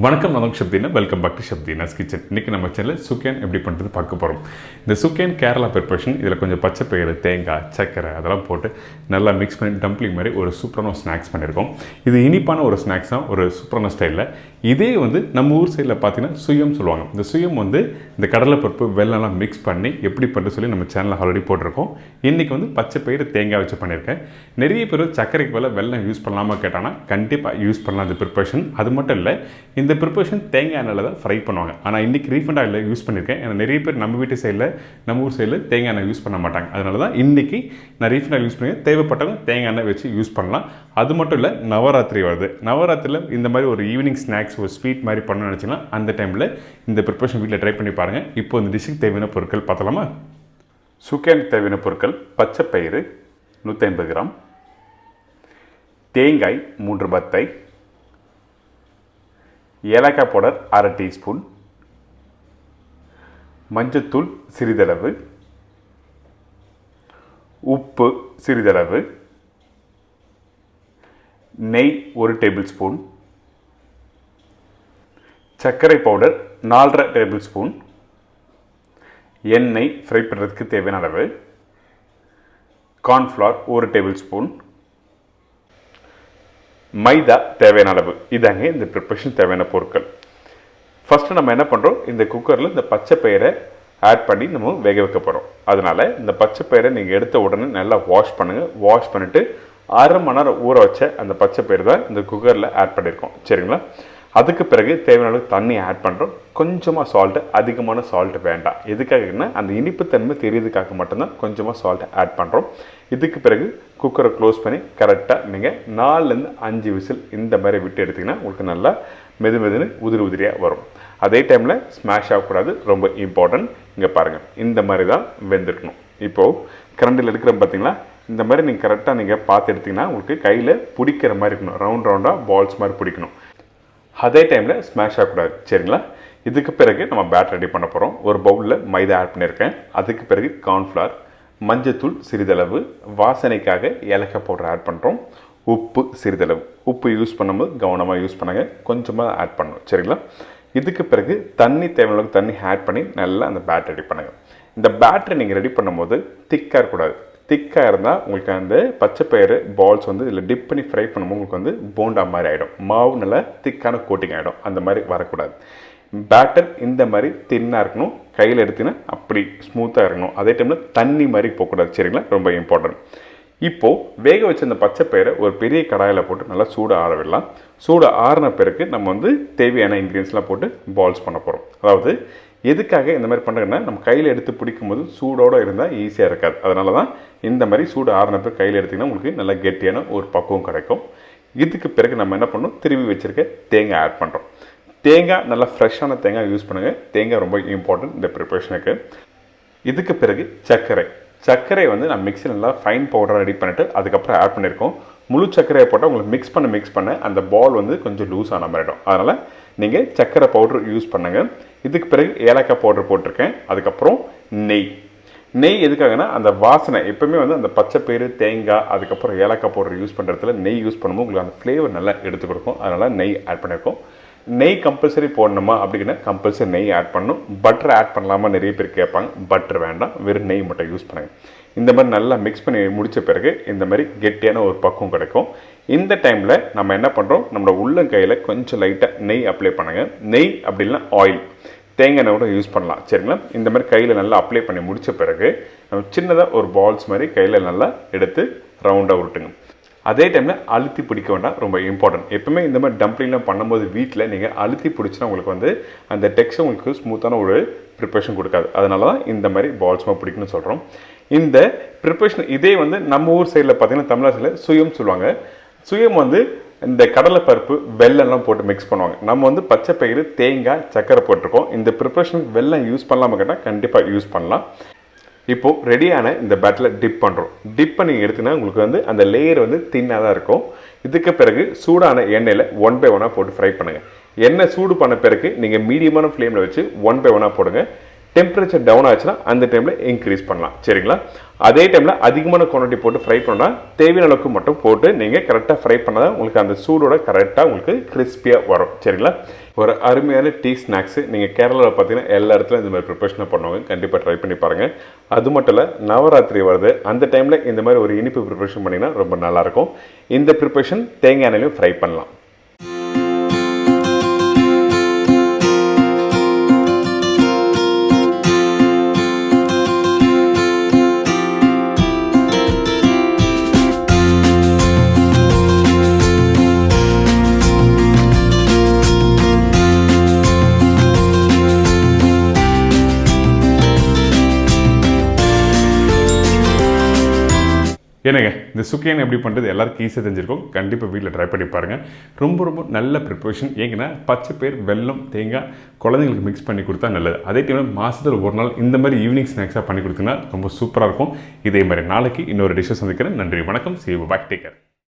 வணக்கம் நான் chef Deena welcome back to chef Deena's kitchen. இன்றைக்கி நம்ம சேனலில் சுக்கியான் எப்படி பண்ணுறது பார்க்க போகிறோம். இந்த சுக்கியான் கேரளா ப்ரிப்பரேஷன். இதில் கொஞ்சம் பச்சைப்பயிறு, தேங்காய், சர்க்கரை அதெல்லாம் போட்டு நல்லா மிக்ஸ் பண்ணி டம்ப்ளிங் மாதிரி ஒரு சூப்பரான ஒரு ஸ்நாக்ஸ் பண்ணியிருக்கோம். இது இனிப்பான ஒரு ஸ்நாக்ஸ் தான், ஒரு சூப்பரான ஸ்டைலில். இதே வந்து நம்ம ஊர் சைடில் பார்த்தீங்கன்னா சுயம் சொல்லுவாங்க. இந்த சுயம் வந்து இந்த கடலைப்பருப்பு வெள்ளம்லாம் மிக்ஸ் பண்ணி எப்படி பண்ணுறது சொல்லி நம்ம சேனலில் ஆல்ரெடி போட்டிருக்கோம். இன்றைக்கி வந்து பச்சைப்பயிறு தேங்காய் வச்சு பண்ணியிருக்கேன். நிறைய பேர் சர்க்கரைக்கு பதிலாக வெள்ளம் யூஸ் பண்ணலாமா கேட்டாங்கன்னா கண்டிப்பாக யூஸ் பண்ணலாம் இந்த ப்ரிப்பரேஷன். அது மட்டும் இல்லை, இந்த ப்ரிப்பரேஷன் தேங்காய் எண்ணெயில் தான் ஃப்ரை பண்ணுவாங்க. ஆனால் இன்றைக்கி ரீஃபண்ட் ஆயில் யூஸ் பண்ணியிருக்கேன். ஏன்னா நிறைய பேர் நம்ம வீட்டு சைடில் நம்ம ஊர் சைடில் தேங்காய் எண்ணெய் யூஸ் பண்ண மாட்டாங்க. அதனால தான் இன்றைக்கி நான் ரீஃபண்ட் ஆயில் யூஸ் பண்ணி தேவைப்பட்டவங்க தேங்காய் எண்ணெய் வச்சு யூஸ் பண்ணலாம். அது மட்டும் இல்லை, நவராத்திரி வருது. நவராத்திரியில் இந்த மாதிரி ஒரு ஈவினிங் ஸ்நாக்ஸ், ஒரு ஸ்வீட் மாதிரி பண்ணணும்னு நினச்சிங்கன்னா அந்த டைமில் இந்த ப்ரிப்பரேஷன் வீட்டில் ட்ரை பண்ணி பாருங்கள். இப்போ இந்த டிஷ்ஷுக்கு தேவையான பொருட்கள் பார்த்தலாமா? சுக்கியானுக்கு தேவையான பொருட்கள்: பச்சைப்பயிறு 150 கிராம், தேங்காய் 3 பத்தை, ஏலக்காய் பவுடர் 1/2 டீஸ்பூன், மஞ்சத்தூள் சிறிதளவு, உப்பு சிறிதளவு, நெய் 1 டேபிள் ஸ்பூன், சர்க்கரை பவுடர் 4.5 டேபிள் ஸ்பூன், எண்ணெய் ஃப்ரை பண்ணுறதுக்கு தேவையான அளவு, கார்ன்ஃப்ளவர் 1 டேபிள் ஸ்பூன், மைதா தேவையான அளவு. இதாங்க இந்த ப்ரிப்பரேஷன் தேவையான பொருட்கள். ஃபஸ்ட்டு நம்ம என்ன பண்ணுறோம், இந்த குக்கரில் இந்த பச்சைப்பயிரை ஆட் பண்ணி நம்ம வேக வைக்க போகிறோம். அதனால் இந்த பச்சைப்பயிரை நீங்கள் எடுத்த உடனே நல்லா வாஷ் பண்ணுங்கள். வாஷ் பண்ணிவிட்டு 1/2 மணி நேரம் ஊற வச்ச அந்த பச்சைப்பயிறு தான் இந்த குக்கரில் ஆட் பண்ணியிருக்கோம். சரிங்களா? அதுக்கு பிறகு தேவையான அளவு தண்ணி ஆட் பண்ணுறோம். கொஞ்சமாக சால்ட்டு, அதிகமான சால்ட்டு வேண்டாம். எதுக்காகன்னா அந்த இனிப்புத்தன்மை தெரியறதுக்காக மட்டும்தான் கொஞ்சமாக சால்ட்டு ஆட் பண்ணுறோம். இதுக்கு பிறகு குக்கரை க்ளோஸ் பண்ணி கரெக்டாக நீங்கள் 4லேருந்து 5 விசில் இந்த மாதிரி விட்டு எடுத்திங்கன்னா உங்களுக்கு நல்லா மெதுன்னு உதிரியாக வரும். அதே டைமில் ஸ்மாஷ் ஆகக்கூடாது, ரொம்ப இம்பார்ட்டன்ட். இங்கே பாருங்கள், இந்த மாதிரி தான் வெந்திருக்கணும். இப்போது கரண்டில் எடுக்கிறோம் பார்த்தீங்களா, இந்த மாதிரி நீங்கள் கரெக்டாக நீங்கள் பார்த்து எடுத்திங்கன்னா உங்களுக்கு கையில் பிடிக்கிற மாதிரி இருக்கணும். ரவுண்டாக பால்ஸ் மாதிரி பிடிக்கணும். அதே டைமில் ஸ்மாஷ் ஆகக்கூடாது. சரிங்களா? இதுக்கு பிறகு நம்ம பேட்டர் ரெடி பண்ண போகிறோம். ஒரு பவுலில் மைதா ஆட் பண்ணியிருக்கேன். அதுக்கு பிறகு கார்ன்ஃப்ளவர், மஞ்சத்தூள் சிறிதளவு, வாசனைக்காக ஏலக்காய் பவுடர் ஆட் பண்ணுறோம், உப்பு சிறிதளவு. உப்பு யூஸ் பண்ணும்போது கவனமாக யூஸ் பண்ணுங்க, கொஞ்சமாக ஆட் பண்ணணும். சரிங்களா? இதுக்கு பிறகு தண்ணி தேவையான அளவுக்கு தண்ணி ஆட் பண்ணி நல்லா அந்த பேட்டர் ரெடி பண்ணுங்கள். இந்த பேட்டரை நீங்கள் ரெடி பண்ணும்போது திக்காக இருக்கக்கூடாது. திக்காக இருந்தால் உங்களுக்கு அந்த பச்சைப்பயிறு பால்ஸ் வந்து இதில் டிப் பண்ணி ஃப்ரை பண்ணும்போது உங்களுக்கு வந்து போண்டா மாதிரி ஆகிடும். மாவு நல்லா திக்கான கோட்டிங் ஆகிடும். அந்த மாதிரி வரக்கூடாது. பேட்டர் இந்த மாதிரி தின்னாக இருக்கணும். கையில் எடுத்திங்கன்னா அப்படி ஸ்மூத்தாக இருக்கணும். அதே டைமில் தண்ணி மாதிரி போகக்கூடாது. சரிங்களா? ரொம்ப இம்பார்ட்டன்ட். இப்போது வேக வச்ச அந்த பச்சைப்பயிரை ஒரு பெரிய கடாயில் போட்டு நல்லா சூடு ஆற விடலாம். சூடு ஆறின பிறகு நம்ம வந்து தேவையான இன்க்ரீடியன்ஸ்லாம் போட்டு பால்ஸ் பண்ண போகிறோம். அதாவது எதுக்காக இந்த மாதிரி பண்ணுறதுன்னா, நம்ம கையில் எடுத்து பிடிக்கும்போது சூடோடு இருந்தால் ஈஸியாக இருக்காது. அதனால தான் இந்த மாதிரி சூடு ஆறின பிறகு கையில் எடுத்திங்கன்னா உங்களுக்கு நல்லா கெட்டியான ஒரு பக்குவம் கிடைக்கும். இதுக்கு பிறகு நம்ம என்ன பண்ணணும், திருவி வச்சுருக்க தேங்காய் ஆட் பண்ணுறோம். தேங்காய் நல்லா ஃப்ரெஷ்ஷான தேங்காய் யூஸ் பண்ணுங்கள். தேங்காய் ரொம்ப இம்பார்ட்டன்ட் இந்த ப்ரிப்பரேஷனுக்கு. இதுக்கு பிறகு சர்க்கரை வந்து நான் மிக்ஸில் நல்லா ஃபைன் பவுடராக ரெடி பண்ணிவிட்டு அதுக்கப்புறம் ஆட் பண்ணியிருக்கோம். முழு சர்க்கரையை போட்டால் உங்களுக்கு மிக்ஸ் பண்ண அந்த பால் வந்து கொஞ்சம் லூஸ் ஆன மாதிரி ஆகிடும். அதனால் நீங்கள் சர்க்கரை பவுடர் யூஸ் பண்ணுங்கள். இதுக்கு பிறகு ஏலக்காய் பவுடர் போட்டிருக்கேன். அதுக்கப்புறம் நெய் எதுக்காகனா அந்த வாசனை எப்பவுமே வந்து அந்த பச்சைப்பயிறு, தேங்காய், அதுக்கப்புறம் ஏலக்காய் பவுடர் யூஸ் பண்ணுறதுல நெய் யூஸ் பண்ணும்போது உங்களுக்கு அந்த ஃப்ளேவர் நல்லா எடுத்து கொடுக்கும். அதனால் நெய் ஆட் பண்ணியிருக்கோம். நெய் கம்பல்சரி போடணுமா அப்படின்னா கம்பல்சரி நெய் ஆட் பண்ணணும். பட்டர் ஆட் பண்ணலாமா நிறைய பேர் கேட்பாங்க. பட்டர் வேண்டாம், வெறும் நெய் மட்டும் யூஸ் பண்ணுங்கள். இந்த மாதிரி நல்லா மிக்ஸ் பண்ணி முடித்த பிறகு இந்த மாதிரி கெட்டியான ஒரு பக்குவம் கிடைக்கும். இந்த டைமில் நம்ம என்ன பண்ணுறோம், நம்மளோட உள்ளங்கையில் கொஞ்சம் லைட்டாக நெய் அப்ளை பண்ணுங்கள். நெய் அப்படி இல்லைனா ஆயில், தேங்காய் எண்ணெய் கூட யூஸ் பண்ணலாம். சரிங்களா? இந்த மாதிரி கையில் நல்லா அப்ளை பண்ணி முடித்த பிறகு நம்ம சின்னதாக ஒரு பால்ஸ் மாதிரி கையில் நல்லா எடுத்து ரவுண்டாக உருட்டுங்க. அதே டைமில் அழுத்தி பிடிக்க வேண்டாம், ரொம்ப இம்பார்ட்டன்ட். எப்பவுமே இந்த மாதிரி டம்ப்ளிங்லாம் பண்ணும்போது வீட்டில் நீங்கள் அழுத்தி பிடிச்சினா உங்களுக்கு வந்து அந்த டெக்ஸ்டர் உங்களுக்கு ஸ்மூத்தான ஒரு ப்ரிப்பரேஷன் கொடுக்காது. அதனால தான் இந்த மாதிரி பால்ஸ்மாக பிடிக்கணும்னு சொல்கிறோம். இந்த ப்ரிப்பரேஷன் இதே வந்து நம்ம ஊர் சைடில் பார்த்தீங்கன்னா தமிழ்நாடு சைடில் சுயம் சொல்லுவாங்க. சுயம் வந்து இந்த கடலைப்பருப்பு வெல்லம்லாம் போட்டு மிக்ஸ் பண்ணுவாங்க. நம்ம வந்து பச்சைப்பயிறு, தேங்காய், சர்க்கரை போட்டிருக்கோம். இந்த ப்ரிப்பரேஷனுக்கு வெல்லம் யூஸ் பண்ணலாமா கேட்டால் கண்டிப்பாக யூஸ் பண்ணலாம். இப்போது ரெடியான இந்த பேட்டரில் டிப் பண்ணுறோம். டிப் பண்ணி எடுத்திங்கன்னா உங்களுக்கு வந்து அந்த லேயர் வந்து தின்னாக தான் இருக்கும். இதுக்கு பிறகு சூடான எண்ணெயில் 1 by 1 போட்டு ஃப்ரை பண்ணுங்கள். எண்ணெய் சூடு பண்ண பிறகு நீங்கள் மீடியமான ஃப்ளேமில் வச்சு 1 by 1 போடுங்க. டெம்பரேச்சர் டவுன் ஆச்சுன்னா அந்த டைமில் இன்க்ரீஸ் பண்ணலாம். சரிங்களா? அதே டைமில் அதிகமான குவான்டிட்டி போட்டு ஃப்ரை பண்ணால் தேவையான அளவுக்கு மட்டும் போட்டு நீங்கள் கரெக்டாக ஃப்ரை பண்ணால் உங்களுக்கு அந்த சூடோட கரெக்டாக உங்களுக்கு கிறிஸ்பியாக வரும். சரிங்களா? ஒரு அருமையான டீ ஸ்நாக்ஸு நீங்கள் கேரளாவில் பார்த்தீங்கன்னா எல்லா இடத்துலையும் இந்த மாதிரி ப்ரிப்பரேஷனை பண்ணுவாங்க. கண்டிப்பாக ட்ரை பண்ணி பாருங்கள். அது மட்டும் இல்லை, நவராத்திரி வருது, அந்த டைமில் இந்த மாதிரி ஒரு இனிப்பு ப்ரிப்பரேஷன் பண்ணிங்கன்னா ரொம்ப நல்லாயிருக்கும். இந்த ப்ரிப்பரேஷன் தேங்காய் எண்ணெயிலையும் ஃப்ரை பண்ணலாம். என்னங்க இந்த சுக்கியன் எப்படி பண்ணுறது எல்லாருக்கும் ஈஸியாக தெரிஞ்சிருக்கும். கண்டிப்பாக வீட்டில் ட்ரை பண்ணி பாருங்கள். ரொம்ப ரொம்ப நல்ல ப்ரிப்பரேஷன். ஏங்கன்னா பச்சை பயிர், வெல்லம், தேங்காய் குழந்தைங்களுக்கு மிக்ஸ் பண்ணி கொடுத்தா நல்லது. அதே டைமில் மாதத்தில் ஒரு நாள் இந்த மாதிரி ஈவினிங் ஸ்நாக்ஸாக பண்ணி கொடுத்தீங்கன்னா ரொம்ப சூப்பராக இருக்கும். இதே மாதிரி நாளைக்கு இன்னொரு டிஷ்ஷை சந்திக்கிறேன். நன்றி, வணக்கம். See you back. Take care.